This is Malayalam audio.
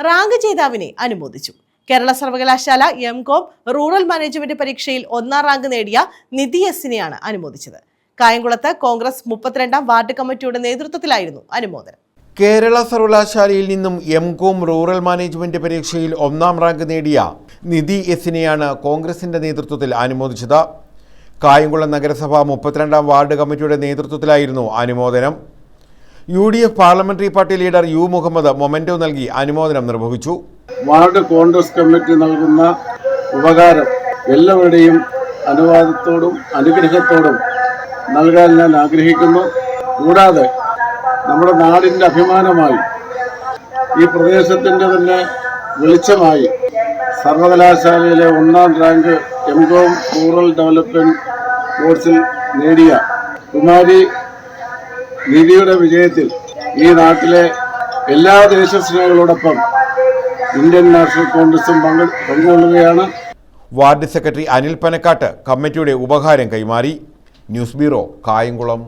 റാങ്ക് ജേതാവിനെ അനുമോദിച്ചു. കേരള സർവകലാശാല എം.കോം റൂറൽ മാനേജ്മെന്റ് പരീക്ഷയിൽ 1ാം റാങ്ക് നേടിയ നിധി എസിനെയാണ് അനുമോദിച്ചത്. കായംകുളത്ത് കോൺഗ്രസ് 32ാം വാർഡ് കമ്മിറ്റിയുടെ നേതൃത്വത്തിലായിരുന്നു അനുമോദനം. കേരള സർവകലാശാലയിൽ നിന്നും എം.കോം റൂറൽ മാനേജ്മെന്റ് പരീക്ഷയിൽ 1ാം റാങ്ക് നേടിയ നിധി എസിനെയാണ് കോൺഗ്രസിന്റെ നേതൃത്വത്തിൽ അനുമോദിച്ചത്. കായംകുളം നഗരസഭ 32ാം വാർഡ് കമ്മിറ്റിയുടെ നേതൃത്വത്തിലായിരുന്നു അനുമോദനം. UDF parliamentary party leader U Muhammad memento നൽകി അനുമോദനം നിർവഹിച്ചു. വാർഡ് കോൺഗ്രസ് കമ്മിറ്റി നൽകുന്ന ഉപകാരം എല്ലാവരുടെയും അനുവാദത്തോടും അനുഗ്രഹത്തോടും നൽകാൻ ഞാൻ ആഗ്രഹിക്കുന്നു. കൂടാതെ നമ്മുടെ നാടിൻ്റെ അഭിമാനമായി ഈ പ്രദേശത്തിൻ്റെ തന്നെ വെളിച്ചമായി സർവകലാശാലയിലെ 1ാം റാങ്ക് എം.കോം റൂറൽ ഡെവലപ്മെന്റ് കോഴ്സിൽ നേടിയ കുമാരി നിധിയുടെ വിജയത്തിൽ ഈ നാട്ടിലെ എല്ലാ ദേശസ്നേഹികളോടൊപ്പം ഇന്ത്യൻ നാഷണൽ കോൺഗ്രസും പങ്കുകൊള്ളുകയാണ്. വാർഡ് സെക്രട്ടറി അനിൽ പനക്കാട്ട് കമ്മിറ്റിയുടെ ഉപഹാരം കൈമാറി. News bureau, Kayamkulam.